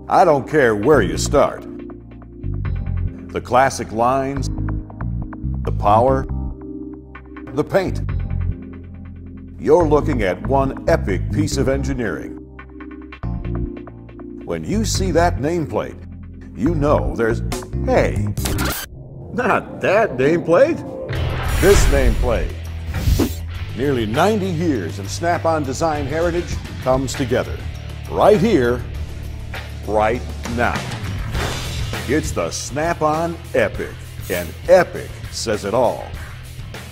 I don't care where you start. The classic lines, the power, the paint. You're looking at one epic piece of engineering. When you see that nameplate, you know there's, hey, not that nameplate, this nameplate. Nearly 90 years of Snap-on design heritage comes together right here, right now. It's the Snap-on Epic, and Epic says it all.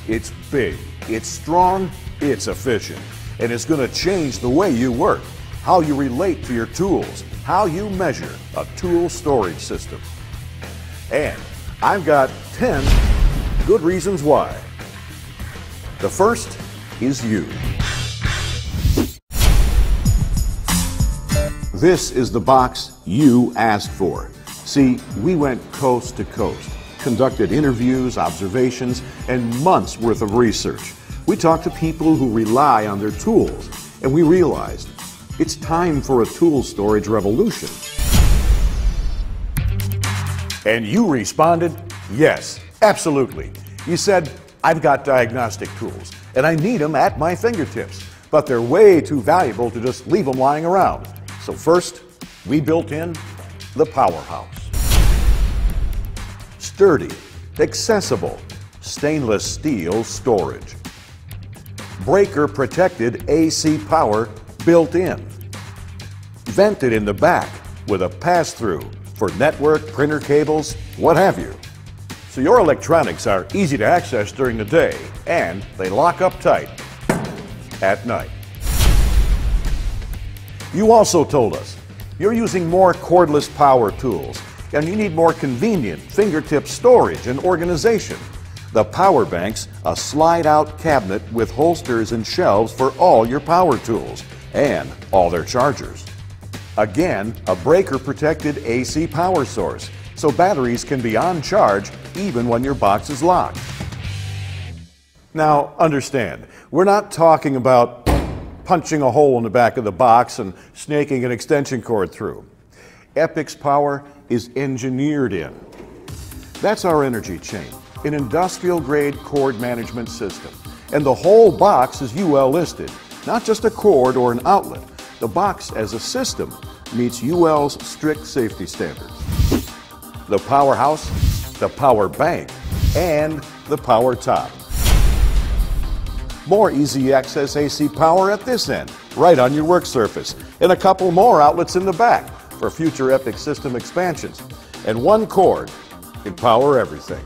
It's big, it's strong, it's efficient, and it's going to change the way you work, how you relate to your tools, how you measure a tool storage system. And I've got 10 good reasons why. The first is you. This is the box you asked for. See, we went coast to coast, conducted interviews, observations, and months worth of research. We talked to people who rely on their tools, and we realized it's time for a tool storage revolution. And you responded, yes, absolutely. You said, I've got diagnostic tools, and I need them at my fingertips, but they're way too valuable to just leave them lying around. So first, we built in the powerhouse. Sturdy, accessible, stainless steel storage. Breaker protected AC power built in. Vented in the back with a pass-through for network, printer cables, what have you. So your electronics are easy to access during the day and they lock up tight at night. You also told us you're using more cordless power tools and you need more convenient fingertip storage and organization. The Power Bank's a slide-out cabinet with holsters and shelves for all your power tools and all their chargers. Again, a breaker-protected AC power source, so batteries can be on charge even when your box is locked. Now, understand, we're not talking about punching a hole in the back of the box and snaking an extension cord through. Epic's power is engineered in. That's our energy chain, an industrial-grade cord management system. And the whole box is UL listed, not just a cord or an outlet. The box as a system meets UL's strict safety standards. The powerhouse, the power bank, and the power top. More easy access AC power at this end, right on your work surface, and a couple more outlets in the back for future Epic system expansions. And one cord can power everything.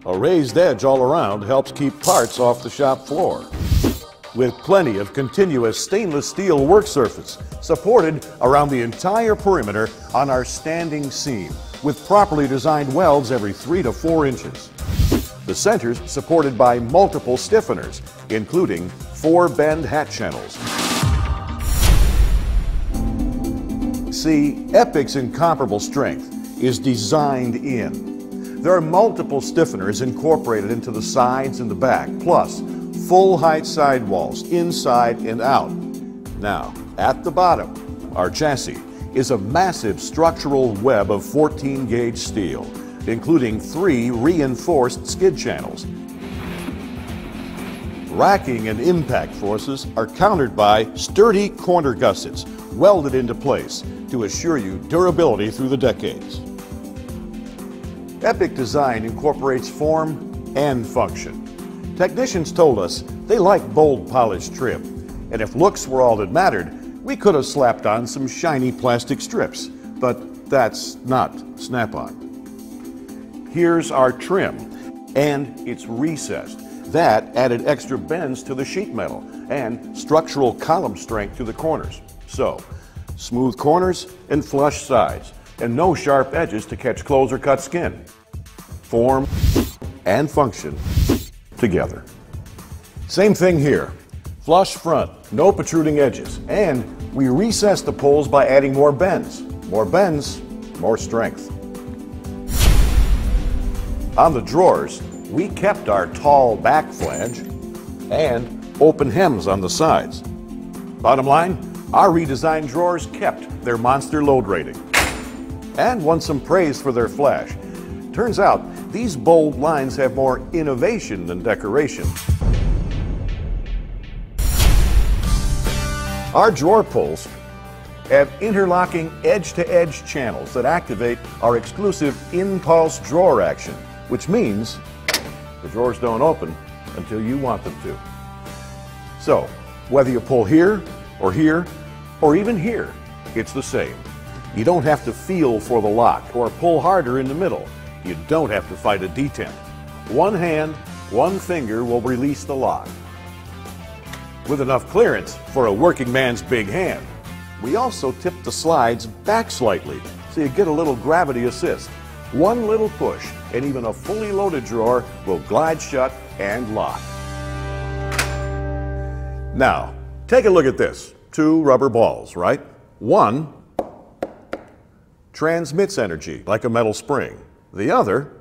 A raised edge all around helps keep parts off the shop floor. With plenty of continuous stainless steel work surface supported around the entire perimeter on our standing seam with properly designed welds every 3 to 4 inches. The centers supported by multiple stiffeners, including 4 bend hat channels. See, Epic's incomparable strength is designed in. There are multiple stiffeners incorporated into the sides and the back, plus full height sidewalls inside and out. Now, at the bottom, our chassis is a massive structural web of 14 gauge steel, including 3 reinforced skid channels. Racking and impact forces are countered by sturdy corner gussets welded into place to assure you durability through the decades. Epic design incorporates form and function. Technicians told us they like bold polished trim, and if looks were all that mattered, we could have slapped on some shiny plastic strips, but that's not Snap-on. Here's our trim, and it's recessed. That added extra bends to the sheet metal and structural column strength to the corners. So, smooth corners and flush sides, and no sharp edges to catch clothes or cut skin. Form and function together. Same thing here. Flush front, no protruding edges, and we recess the poles by adding more bends. More bends, more strength. On the drawers, we kept our tall back flange and open hems on the sides. Bottom line, our redesigned drawers kept their monster load rating. and won some praise for their flash. Turns out, these bold lines have more innovation than decoration. Our drawer pulls have interlocking edge-to-edge channels that activate our exclusive impulse drawer action, which means the drawers don't open until you want them to. So, whether you pull here, or even here, it's the same. You don't have to feel for the lock or pull harder in the middle. You don't have to fight a detent. One hand, one finger will release the lock, with enough clearance for a working man's big hand. We also tip the slides back slightly, so you get a little gravity assist. One little push, and even a fully loaded drawer will glide shut and lock. Now, take a look at this. 2 rubber balls, right? One transmits energy like a metal spring. The other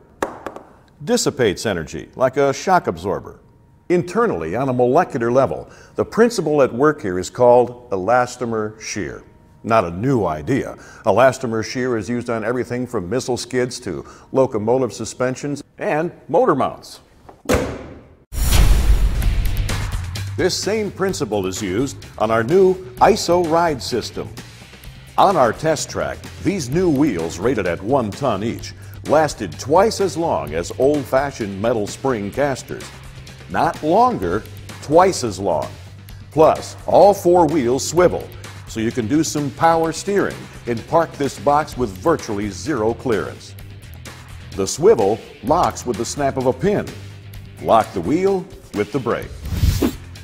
dissipates energy like a shock absorber. Internally, on a molecular level, the principle at work here is called elastomer shear. Not a new idea. Elastomer shear is used on everything from missile skids to locomotive suspensions and motor mounts. This same principle is used on our new ISO ride system. On our test track, these new wheels, rated at 1 ton each, lasted twice as long as old-fashioned metal spring casters. Not longer, twice as long. Plus, all 4 wheels swivel, so you can do some power steering and park this box with virtually zero clearance. The swivel locks with the snap of a pin. Lock the wheel with the brake.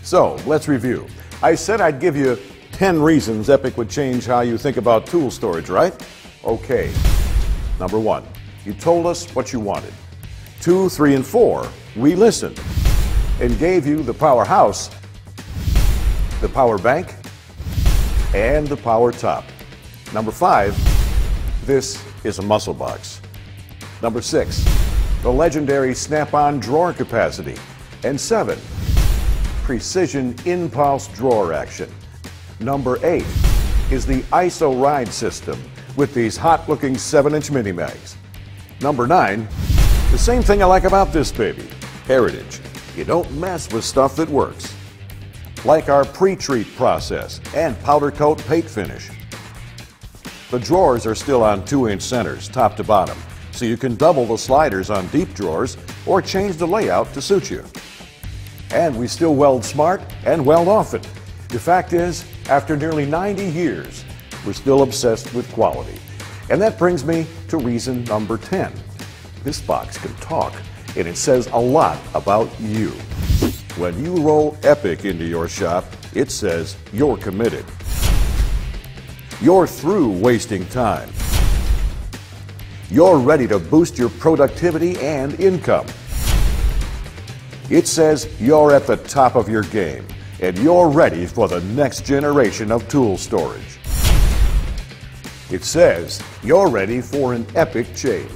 So, let's review. I said I'd give you 10 reasons Epic would change how you think about tool storage, right? Okay. Number 1, you told us what you wanted. 2, 3, and 4, we listened and gave you the powerhouse, the power bank, and the power top. Number 5, this is a muscle box. Number 6, the legendary snap-on drawer capacity. And 7, precision impulse drawer action. Number 8 is the ISO ride system with these hot-looking 7-inch mini mags. Number 9, the same thing I like about this baby, heritage. You don't mess with stuff that works. Like our pre-treat process and powder coat paint finish. The drawers are still on 2-inch centers, top to bottom, so you can double the sliders on deep drawers or change the layout to suit you. And we still weld smart and weld often. The fact is, after nearly 90 years, we're still obsessed with quality. And that brings me to reason number 10. This box can talk, and it says a lot about you. When you roll Epic into your shop, it says you're committed. You're through wasting time. You're ready to boost your productivity and income. It says you're at the top of your game, and you're ready for the next generation of tool storage. It says you're ready for an epic change.